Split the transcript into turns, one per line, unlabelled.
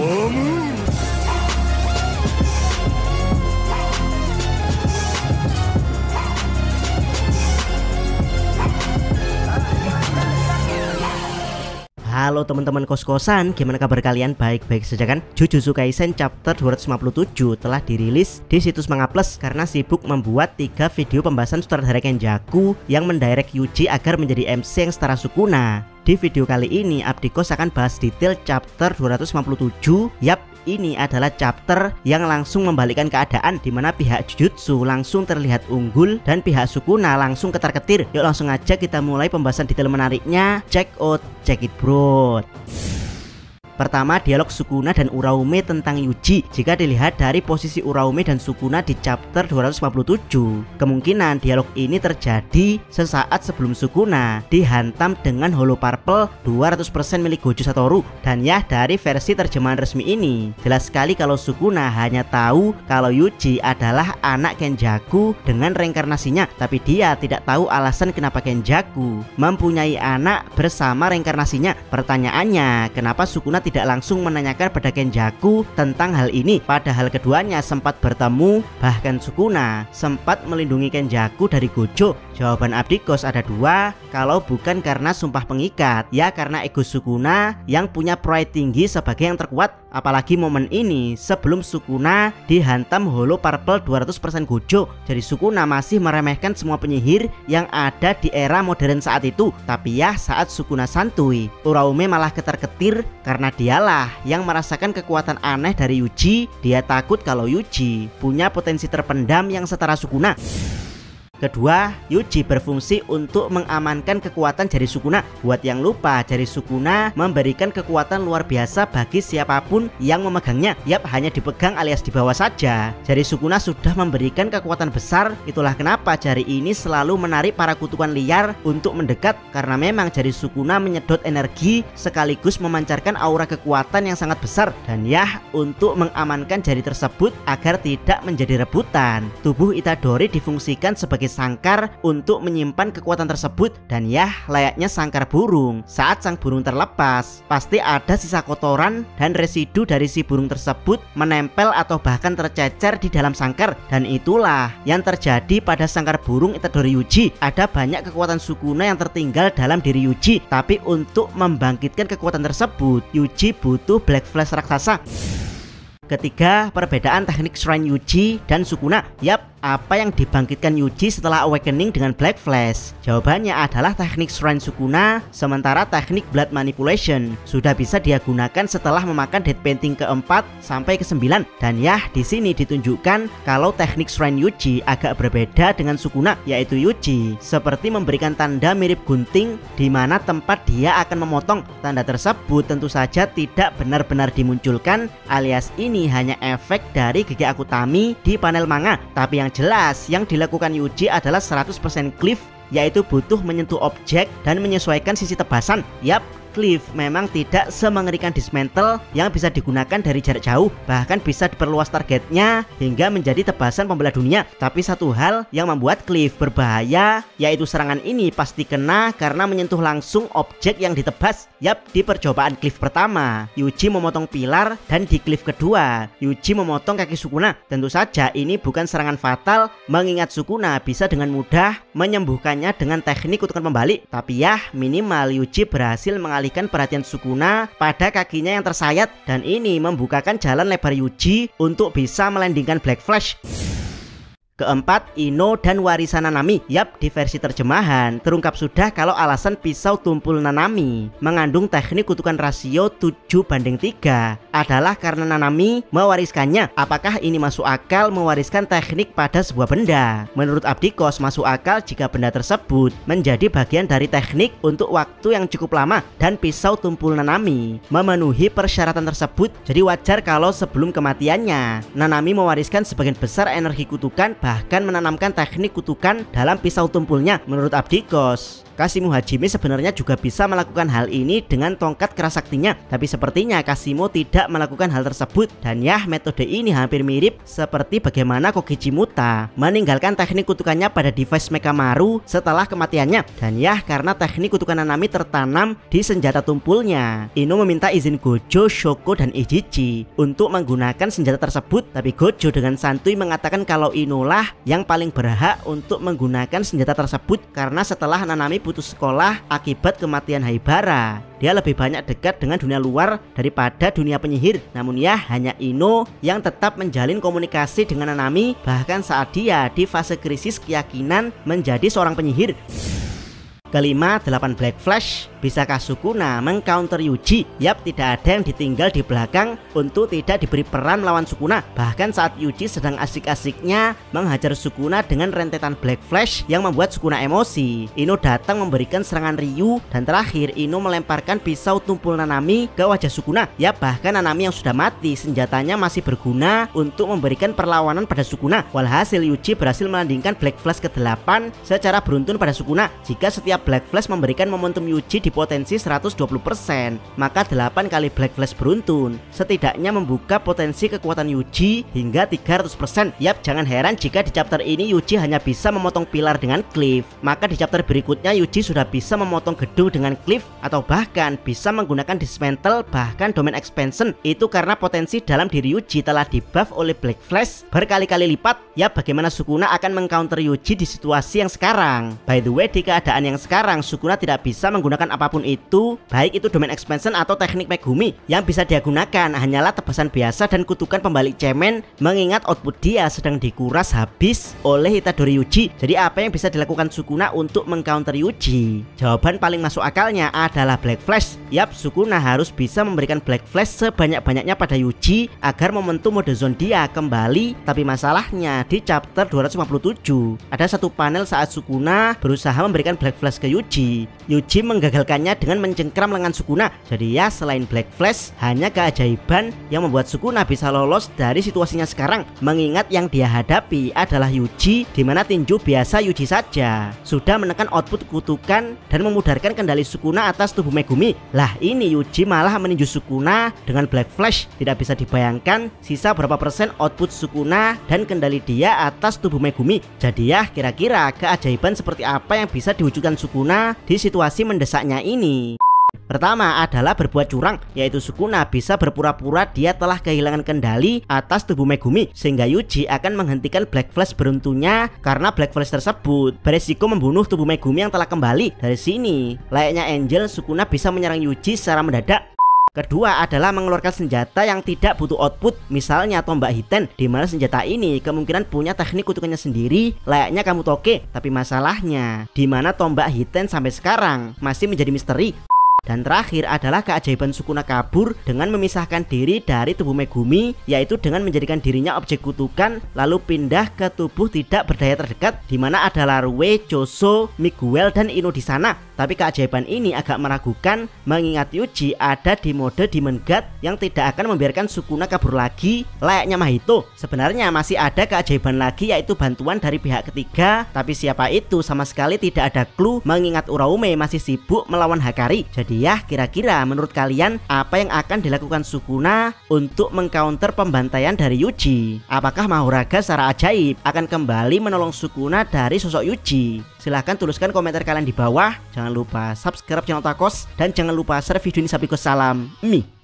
Halo teman-teman kos-kosan, gimana kabar kalian? Baik-baik saja kan? Jujutsu Kaisen chapter 257 telah dirilis di situs Manga Plus karena sibuk membuat 3 video pembahasan sutradara Kenjaku yang mendirect Yuji agar menjadi MC yang setara Sukuna. Di video kali ini Abdikos akan bahas detail chapter 257. Yap, ini adalah chapter yang langsung membalikkan keadaan di mana pihak Jujutsu langsung terlihat unggul dan pihak Sukuna langsung ketar-ketir. Yuk langsung aja kita mulai pembahasan detail menariknya. Check it bro. Pertama, dialog Sukuna dan Uraume tentang Yuji. Jika dilihat dari posisi Uraume dan Sukuna di chapter 257, kemungkinan dialog ini terjadi sesaat sebelum Sukuna dihantam dengan Hollow Purple 200% milik Gojo Satoru. Dan ya, dari versi terjemahan resmi ini jelas sekali kalau Sukuna hanya tahu kalau Yuji adalah anak Kenjaku dengan reinkarnasinya, tapi dia tidak tahu alasan kenapa Kenjaku mempunyai anak bersama reinkarnasinya. Pertanyaannya, kenapa Sukuna tidak langsung menanyakan pada Kenjaku tentang hal ini, padahal keduanya sempat bertemu, bahkan Sukuna sempat melindungi Kenjaku dari Gojo? Jawaban Abdikos ada 2. Kalau bukan karena sumpah pengikat, ya karena ego Sukuna yang punya pride tinggi sebagai yang terkuat. Apalagi momen ini sebelum Sukuna dihantam Hollow Purple 200% Gojo. Jadi Sukuna masih meremehkan semua penyihir yang ada di era modern saat itu. Tapi ya, saat Sukuna santuy, Uraume malah ketar-ketir karena dialah yang merasakan kekuatan aneh dari Yuji. Dia takut kalau Yuji punya potensi terpendam yang setara Sukuna. Kedua, Yuji berfungsi untuk mengamankan kekuatan jari Sukuna. Buat yang lupa, jari Sukuna memberikan kekuatan luar biasa bagi siapapun yang memegangnya. Yap, hanya dipegang alias dibawa saja, jari Sukuna sudah memberikan kekuatan besar. Itulah kenapa jari ini selalu menarik para kutukan liar untuk mendekat, karena memang jari Sukuna menyedot energi sekaligus memancarkan aura kekuatan yang sangat besar. Dan ya, untuk mengamankan jari tersebut agar tidak menjadi rebutan, tubuh Itadori difungsikan sebagai sangkar untuk menyimpan kekuatan tersebut. Dan ya, layaknya sangkar burung, saat sang burung terlepas pasti ada sisa kotoran dan residu dari si burung tersebut menempel atau bahkan tercecer di dalam sangkar. Dan itulah yang terjadi pada sangkar burung Itadori Yuji. Ada banyak kekuatan Sukuna yang tertinggal dalam diri Yuji, tapi untuk membangkitkan kekuatan tersebut Yuji butuh Black Flash raksasa. Ketiga, perbedaan teknik Shrine Yuji dan Sukuna. Yap, apa yang dibangkitkan Yuji setelah awakening dengan Black Flash? Jawabannya adalah teknik Shrine Sukuna, sementara teknik Blood Manipulation sudah bisa dia gunakan setelah memakan Dead Painting ke-4 sampai ke-9. Dan ya, di sini ditunjukkan kalau teknik Shrine Yuji agak berbeda dengan Sukuna, yaitu Yuji seperti memberikan tanda mirip gunting di mana tempat dia akan memotong. Tanda tersebut tentu saja tidak benar-benar dimunculkan, alias ini hanya efek dari Gege Akutami di panel manga. Tapi yang jelas yang dilakukan Yuji adalah 100% cleave, yaitu butuh menyentuh objek dan menyesuaikan sisi tebasan. Yap, cleave memang tidak semengerikan dismantle yang bisa digunakan dari jarak jauh, bahkan bisa diperluas targetnya hingga menjadi tebasan pembelah dunia. Tapi satu hal yang membuat cleave berbahaya, yaitu serangan ini pasti kena karena menyentuh langsung objek yang ditebas. Yap, di percobaan cleave pertama Yuji memotong pilar, dan di cleave kedua Yuji memotong kaki Sukuna. Tentu saja ini bukan serangan fatal, mengingat Sukuna bisa dengan mudah menyembuhkannya dengan teknik kutukan pembalik. Tapi ya, minimal Yuji berhasil mengalihkan perhatian Sukuna pada kakinya yang tersayat, dan ini membukakan jalan lebar Yuji untuk bisa melandingkan Black Flash. Keempat, Ino dan warisan Nanami. Yap, di versi terjemahan terungkap sudah kalau alasan pisau tumpul Nanami mengandung teknik kutukan rasio 7:3 adalah karena Nanami mewariskannya. Apakah ini masuk akal mewariskan teknik pada sebuah benda? Menurut Abdikos masuk akal jika benda tersebut menjadi bagian dari teknik untuk waktu yang cukup lama, dan pisau tumpul Nanami memenuhi persyaratan tersebut. Jadi wajar kalau sebelum kematiannya Nanami mewariskan sebagian besar energi kutukan, bahkan menanamkan teknik kutukan dalam pisau tumpulnya. Menurut Abdikos, Kasimo Hajime sebenarnya juga bisa melakukan hal ini dengan tongkat kerasaktinya, tapi sepertinya Kasimo tidak melakukan hal tersebut. Dan ya, metode ini hampir mirip seperti bagaimana Kokichi Muta meninggalkan teknik kutukannya pada device Mekamaru setelah kematiannya. Dan ya, karena teknik kutukan Nanami tertanam di senjata tumpulnya, Ino meminta izin Gojo, Shoko, dan Ichichi untuk menggunakan senjata tersebut. Tapi Gojo dengan santuy mengatakan kalau Ino lah yang paling berhak untuk menggunakan senjata tersebut karena setelah Nanami putus sekolah akibat kematian Haibara, dia lebih banyak dekat dengan dunia luar daripada dunia penyihir. Namun ya, hanya Ino yang tetap menjalin komunikasi dengan Nanami bahkan saat dia di fase krisis keyakinan menjadi seorang penyihir. Kelima, 8 Black Flash. Bisakah Sukuna mengcounter Yuji? Yap, tidak ada yang ditinggal di belakang untuk tidak diberi peran melawan Sukuna. Bahkan saat Yuji sedang asik-asiknya menghajar Sukuna dengan rentetan Black Flash yang membuat Sukuna emosi, Ino datang memberikan serangan Ryu, dan terakhir Ino melemparkan pisau tumpul Nanami ke wajah Sukuna. Yap, bahkan Nanami yang sudah mati senjatanya masih berguna untuk memberikan perlawanan pada Sukuna. Walhasil Yuji berhasil melandingkan Black Flash ke-8 secara beruntun pada Sukuna. Jika setiap Black Flash memberikan momentum Yuji di potensi 120%, maka 8 kali Black Flash beruntun setidaknya membuka potensi kekuatan Yuji hingga 300%. Yap, jangan heran jika di chapter ini Yuji hanya bisa memotong pilar dengan cliff, maka di chapter berikutnya Yuji sudah bisa memotong gedung dengan cliff, atau bahkan bisa menggunakan dismantle bahkan domain expansion. Itu karena potensi dalam diri Yuji telah dibuff oleh Black Flash berkali-kali lipat. Yap, bagaimana Sukuna akan mengcounter Yuji di situasi yang sekarang? By the way, di keadaan yang sekarang Sukuna tidak bisa menggunakan apapun itu, baik itu domain expansion atau teknik Megumi. Yang bisa dia gunakan hanyalah tebasan biasa dan kutukan pembalik cemen, mengingat output dia sedang dikuras habis oleh Itadori Yuji. Jadi apa yang bisa dilakukan Sukuna untuk mengcounter Yuji? Jawaban paling masuk akalnya adalah Black Flash. Yap, Sukuna harus bisa memberikan Black Flash sebanyak-banyaknya pada Yuji agar momentum mode zone dia kembali. Tapi masalahnya di chapter 257 ada satu panel saat Sukuna berusaha memberikan Black Flash ke Yuji. Yuji menggagalkannya dengan mencengkram lengan Sukuna. Jadi ya, selain Black Flash, hanya keajaiban yang membuat Sukuna bisa lolos dari situasinya sekarang. Mengingat yang dia hadapi adalah Yuji, dimana tinju biasa Yuji saja sudah menekan output kutukan dan memudarkan kendali Sukuna atas tubuh Megumi. Lah, ini Yuji malah meninju Sukuna dengan Black Flash. Tidak bisa dibayangkan sisa berapa persen output Sukuna dan kendali dia atas tubuh Megumi. Jadi ya, kira-kira keajaiban seperti apa yang bisa diwujudkan Sukuna di situasi mendesaknya ini? Pertama adalah berbuat curang, yaitu Sukuna bisa berpura-pura dia telah kehilangan kendali atas tubuh Megumi, sehingga Yuji akan menghentikan Black Flash beruntunnya karena Black Flash tersebut beresiko membunuh tubuh Megumi yang telah kembali. Dari sini, layaknya Angel, Sukuna bisa menyerang Yuji secara mendadak. Kedua adalah mengeluarkan senjata yang tidak butuh output, misalnya tombak Hiten, dimana senjata ini kemungkinan punya teknik kutukannya sendiri layaknya Kamutoke. Tapi masalahnya, dimana tombak Hiten sampai sekarang masih menjadi misteri. Dan terakhir adalah keajaiban Sukuna kabur dengan memisahkan diri dari tubuh Megumi, yaitu dengan menjadikan dirinya objek kutukan lalu pindah ke tubuh tidak berdaya terdekat, dimana ada Larue, Choso, Miguel, dan Ino di sana. Tapi keajaiban ini agak meragukan mengingat Yuji ada di mode Demon God yang tidak akan membiarkan Sukuna kabur lagi layaknya Mahito. Sebenarnya masih ada keajaiban lagi, yaitu bantuan dari pihak ketiga, tapi siapa itu sama sekali tidak ada clue mengingat Uraume masih sibuk melawan Hakari. Jadi ya, kira-kira menurut kalian apa yang akan dilakukan Sukuna untuk mengcounter pembantaian dari Yuji? Apakah Mahoraga secara ajaib akan kembali menolong Sukuna dari sosok Yuji? Silahkan tuliskan komentar kalian di bawah. Jangan lupa subscribe channel Takos dan jangan lupa share video ini sampai ke salam Mi.